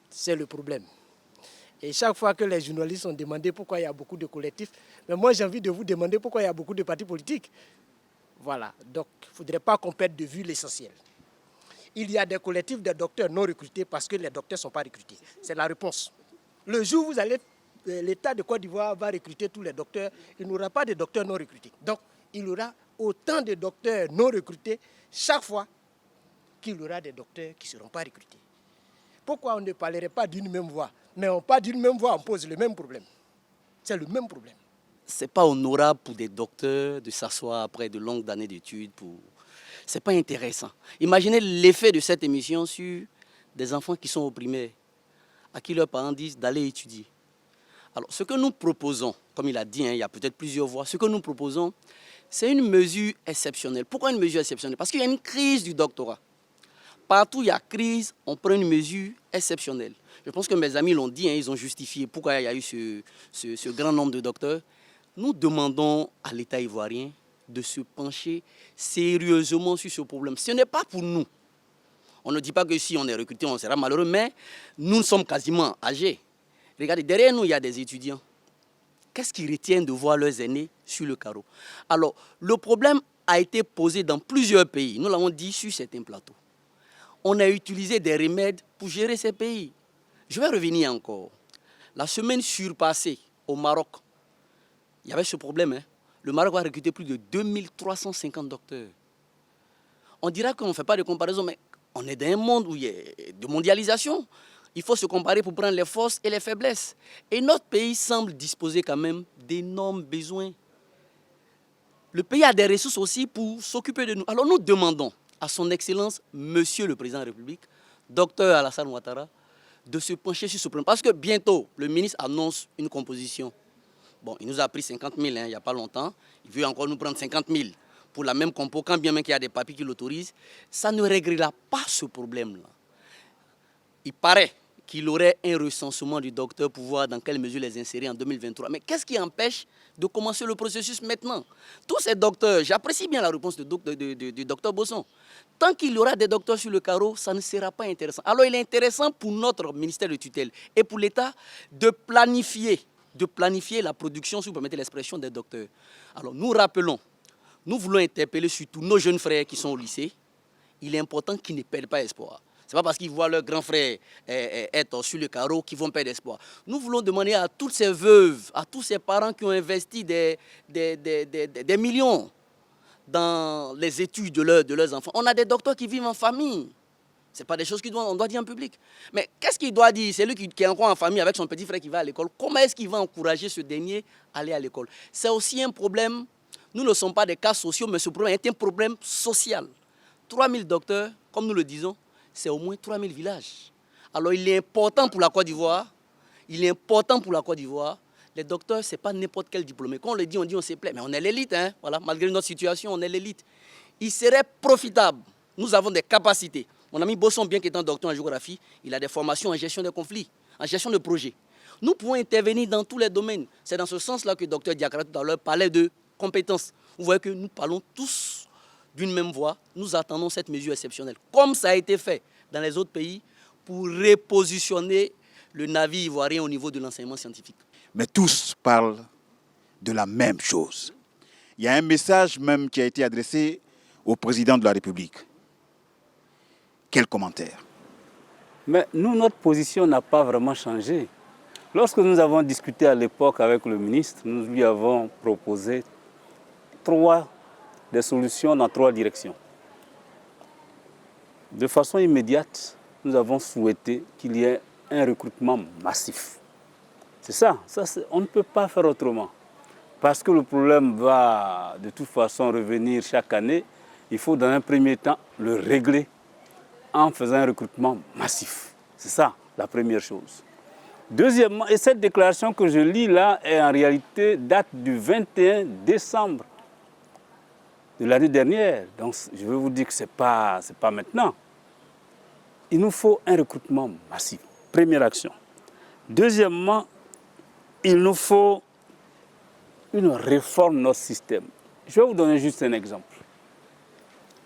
c'est le problème. Et chaque fois que les journalistes ont demandé pourquoi il y a beaucoup de collectifs, mais moi j'ai envie de vous demander pourquoi il y a beaucoup de partis politiques. Voilà, donc il ne faudrait pas qu'on perde de vue l'essentiel. Il y a des collectifs de docteurs non recrutés parce que les docteurs ne sont pas recrutés. C'est la réponse. Le jour où l'État de Côte d'Ivoire va recruter tous les docteurs, il n'y aura pas de docteurs non recrutés. Donc il y aura autant de docteurs non recrutés chaque fois qu'il y aura des docteurs qui ne seront pas recrutés. Pourquoi on ne parlerait pas d'une même voix? Mais on parle d'une même voix, on pose le même problème. C'est le même problème. Ce n'est pas honorable pour des docteurs de s'asseoir après de longues années d'études. Ce n'est pas intéressant. Imaginez l'effet de cette émission sur des enfants qui sont au primaire, à qui leurs parents disent d'aller étudier. Alors, ce que nous proposons, comme il a dit, il y a peut-être plusieurs voies, ce que nous proposons, c'est une mesure exceptionnelle. Pourquoi une mesure exceptionnelle? Parce qu'il y a une crise du doctorat. Partout où il y a crise, on prend une mesure exceptionnelle. Je pense que mes amis l'ont dit, ils ont justifié pourquoi il y a eu ce grand nombre de docteurs. Nous demandons à l'État ivoirien de se pencher sérieusement sur ce problème. Ce n'est pas pour nous. On ne dit pas que si on est recruté, on sera malheureux, mais nous sommes quasiment âgés. Regardez, derrière nous, il y a des étudiants. Qu'est-ce qui retient de voir leurs aînés sur le carreau? Alors, le problème a été posé dans plusieurs pays. Nous l'avons dit sur certains plateaux. On a utilisé des remèdes pour gérer ces pays. Je vais revenir encore. La semaine surpassée, au Maroc, il y avait ce problème. Le Maroc a recruté plus de 2350 docteurs. On dira qu'on ne fait pas de comparaison, mais on est dans un monde où il y a de mondialisation. Il faut se comparer pour prendre les forces et les faiblesses. Et notre pays semble disposer quand même d'énormes besoins. Le pays a des ressources aussi pour s'occuper de nous. Alors nous demandons à son Excellence, Monsieur le Président de la République, Dr Alassane Ouattara, de se pencher sur ce problème. Parce que bientôt, le ministre annonce une composition. Bon, il nous a pris 50 000 il n'y a pas longtemps. Il veut encore nous prendre 50 000 pour la même compo, quand bien même qu'il y a des papiers qui l'autorisent. Ça ne réglera pas ce problème-là. Il paraît qu'il aurait un recensement du docteur pour voir dans quelle mesure les insérer en 2023. Mais qu'est-ce qui empêche de commencer le processus maintenant? Tous ces docteurs, j'apprécie bien la réponse du docteur Bosson. Tant qu'il y aura des docteurs sur le carreau, ça ne sera pas intéressant. Alors il est intéressant pour notre ministère de tutelle et pour l'État de planifier la production, si vous permettez l'expression, des docteurs. Alors nous rappelons, nous voulons interpeller surtout nos jeunes frères qui sont au lycée. Il est important qu'ils ne perdent pas espoir. Ce n'est pas parce qu'ils voient leur grand frère être sur le carreau qu'ils vont perdre espoir. Nous voulons demander à toutes ces veuves, à tous ces parents qui ont investi des millions dans les études de leurs enfants. On a des docteurs qui vivent en famille. Ce n'est pas des choses qu'on doit dire en public. Mais qu'est-ce qu'il doit dire? C'est lui qui est encore en famille avec son petit frère qui va à l'école. Comment est-ce qu'il va encourager ce dernier à aller à l'école? C'est aussi un problème. Nous ne sommes pas des cas sociaux, mais ce problème est un problème social. 3000 docteurs, comme nous le disons, c'est au moins 3000 villages. Alors il est important pour la Côte d'Ivoire, les docteurs, ce n'est pas n'importe quel diplômé. Quand on le dit, on se plaît, mais on est l'élite, hein? Voilà, malgré notre situation, on est l'élite. Il serait profitable, nous avons des capacités. Mon ami Bosson, bien qu'étant docteur en géographie, il a des formations en gestion de conflits, en gestion de projets. Nous pouvons intervenir dans tous les domaines. C'est dans ce sens-là que le docteur Diakara tout à l'heure parlait de compétences. Vous voyez que nous parlons tous d'une même voix. Nous attendons cette mesure exceptionnelle, comme ça a été fait dans les autres pays, pour repositionner le navire ivoirien au niveau de l'enseignement scientifique. Mais tous parlent de la même chose. Il y a un message même qui a été adressé au président de la République. Quel commentaire? Mais nous, notre position n'a pas vraiment changé. Lorsque nous avons discuté à l'époque avec le ministre, nous lui avons proposé des solutions dans 3 directions. De façon immédiate, nous avons souhaité qu'il y ait un recrutement massif. C'est ça, on ne peut pas faire autrement. Parce que le problème va de toute façon revenir chaque année, il faut dans un premier temps le régler en faisant un recrutement massif. C'est ça la première chose. Deuxièmement, et cette déclaration que je lis là est en réalité date du 21 décembre de l'année dernière. Donc je veux vous dire que ce n'est pas maintenant. Il nous faut un recrutement massif. Première action. Deuxièmement, il nous faut une réforme de notre système. Je vais vous donner juste un exemple.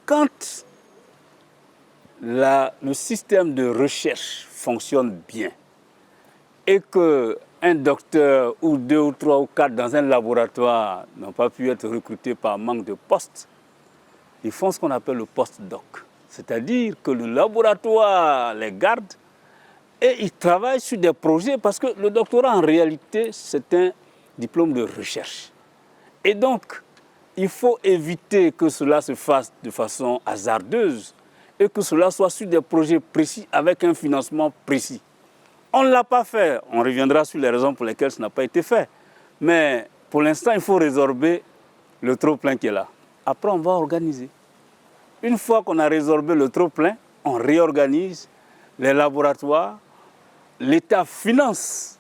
Quand le système de recherche fonctionne bien et qu'un docteur ou 2 ou 3 ou 4 dans un laboratoire n'ont pas pu être recrutés par manque de postes, ils font ce qu'on appelle le post-doc. C'est-à-dire que le laboratoire les garde et ils travaillent sur des projets parce que le doctorat en réalité c'est un diplôme de recherche. Et donc, il faut éviter que cela se fasse de façon hasardeuse et que cela soit sur des projets précis avec un financement précis. On ne l'a pas fait. On reviendra sur les raisons pour lesquelles ça n'a pas été fait. Mais pour l'instant, il faut résorber le trop-plein qui est là. Après, on va organiser. Une fois qu'on a résorbé le trop-plein, on réorganise les laboratoires. L'État finance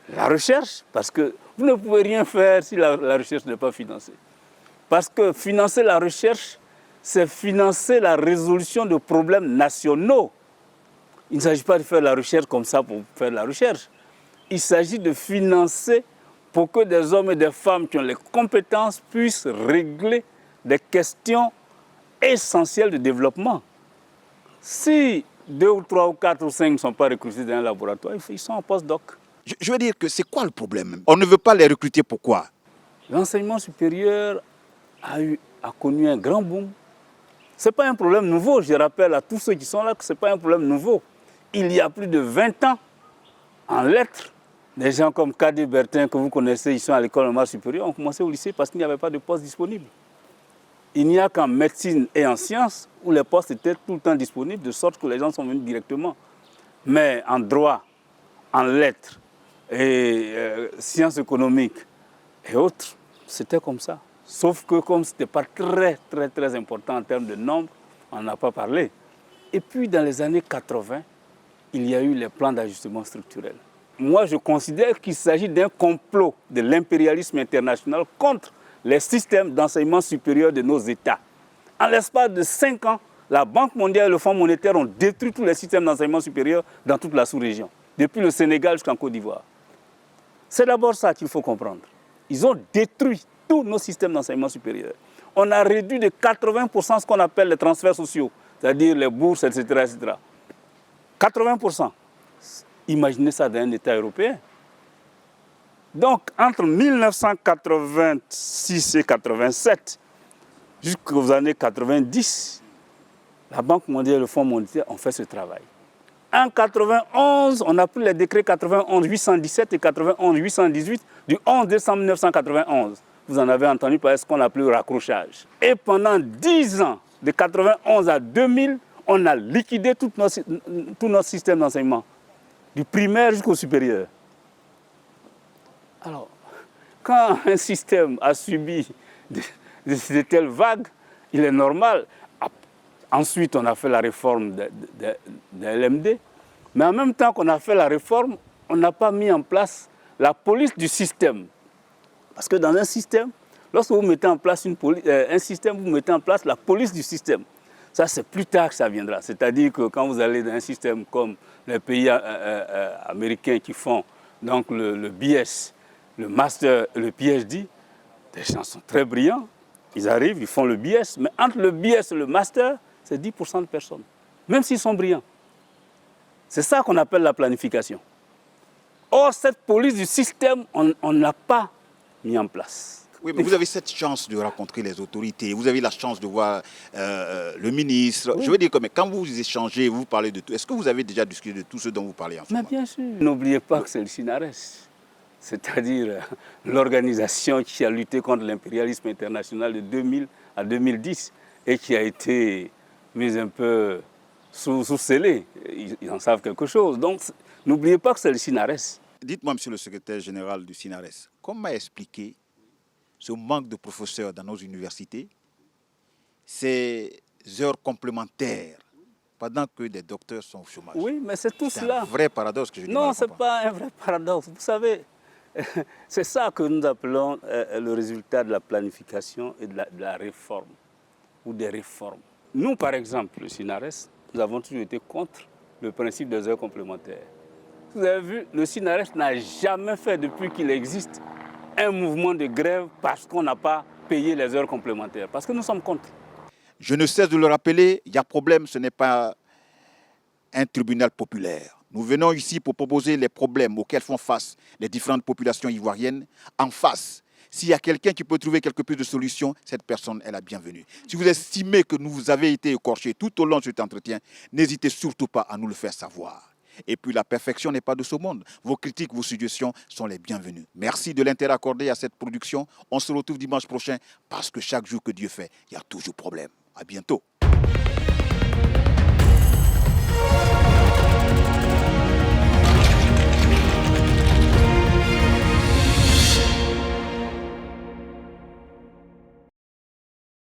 la recherche parce que vous ne pouvez rien faire si la recherche n'est pas financée. Parce que financer la recherche, c'est financer la résolution de problèmes nationaux. Il ne s'agit pas de faire la recherche comme ça pour faire la recherche. Il s'agit de financer pour que des hommes et des femmes qui ont les compétences puissent régler des questions essentielles de développement. Si 2 ou 3 ou 4 ou 5 ne sont pas recrutés dans un laboratoire, ils sont en post-doc. Je veux dire que c'est quoi le problème? On ne veut pas les recruter, pourquoi? L'enseignement supérieur a connu un grand boom. Ce n'est pas un problème nouveau, je rappelle à tous ceux qui sont là que ce n'est pas un problème nouveau. Il y a plus de 20 ans, en lettres, des gens comme Kadi Bertin, que vous connaissez, ils sont à l'école normale supérieure, ont commencé au lycée parce qu'il n'y avait pas de poste disponible. Il n'y a qu'en médecine et en sciences où les postes étaient tout le temps disponibles, de sorte que les gens sont venus directement. Mais en droit, en lettres, et sciences économiques et autres, c'était comme ça. Sauf que comme ce n'était pas très important en termes de nombre, on n'a pas parlé. Et puis dans les années 80, il y a eu les plans d'ajustement structurel. Moi, je considère qu'il s'agit d'un complot de l'impérialisme international contre les systèmes d'enseignement supérieur de nos États. En l'espace de 5 ans, la Banque mondiale et le Fonds monétaire ont détruit tous les systèmes d'enseignement supérieur dans toute la sous-région, depuis le Sénégal jusqu'en Côte d'Ivoire. C'est d'abord ça qu'il faut comprendre. Ils ont détruit tous nos systèmes d'enseignement supérieur. On a réduit de 80% ce qu'on appelle les transferts sociaux, c'est-à-dire les bourses, etc., etc. 80%. Imaginez ça dans un État européen. Donc, entre 1986 et 87, jusqu'aux années 90, la Banque mondiale et le Fonds monétaire ont fait ce travail. En 91, on a pris les décrets 91-817 et 91-818 du 11 décembre 1991. Vous en avez entendu parler de ce qu'on appelle le raccrochage. Et pendant 10 ans, de 91 à 2000, On a liquidé tout notre système d'enseignement, du primaire jusqu'au supérieur. Alors, quand un système a subi de telles vagues, il est normal. Ensuite, on a fait la réforme de LMD. Mais en même temps qu'on a fait la réforme, on n'a pas mis en place la police du système. Parce que dans un système, lorsque vous mettez en place un système, vous mettez en place la police du système. Ça, c'est plus tard que ça viendra. C'est-à-dire que quand vous allez dans un système comme les pays américains qui font donc le BS, le Master, le PhD, les gens sont très brillants. Ils arrivent, ils font le BS. Mais entre le BS et le Master, c'est 10% de personnes. Même s'ils sont brillants. C'est ça qu'on appelle la planification. Or, cette police du système, on ne l'a pas mis en place. Oui, mais vous avez cette chance de rencontrer les autorités, vous avez la chance de voir le ministre. Oui. Je veux dire que quand vous échangez, vous parlez de tout, est-ce que vous avez déjà discuté de tout ce dont vous parlez en ce moment? Bien sûr. N'oubliez pas que c'est le SINARES, c'est-à-dire l'organisation qui a lutté contre l'impérialisme international de 2000 à 2010 et qui a été mise un peu sous scellé. Ils en savent quelque chose. Donc, n'oubliez pas que c'est le SINARES. Dites-moi, monsieur le secrétaire général du SINARES, comment expliquer ce manque de professeurs dans nos universités, ces heures complémentaires, pendant que des docteurs sont au chômage? Oui, mais c'est tout cela. C'est un vrai paradoxe que je dis. Non, ce n'est pas un vrai paradoxe. Vous savez, c'est ça que nous appelons le résultat de la planification et de la réforme, ou des réformes. Nous, par exemple, le SINARES, nous avons toujours été contre le principe des heures complémentaires. Vous avez vu, le SINARES n'a jamais fait, depuis qu'il existe, un mouvement de grève parce qu'on n'a pas payé les heures complémentaires, parce que nous sommes contre. Je ne cesse de le rappeler, il y a problème, ce n'est pas un tribunal populaire. Nous venons ici pour proposer les problèmes auxquels font face les différentes populations ivoiriennes. En face, s'il y a quelqu'un qui peut trouver quelque peu de solutions, cette personne est la bienvenue. Si vous estimez que vous avez été écorché tout au long de cet entretien, n'hésitez surtout pas à nous le faire savoir. Et puis la perfection n'est pas de ce monde. Vos critiques, vos suggestions sont les bienvenues. Merci de l'intérêt accordé à cette production. On se retrouve dimanche prochain parce que chaque jour que Dieu fait, il y a toujours problème. À bientôt.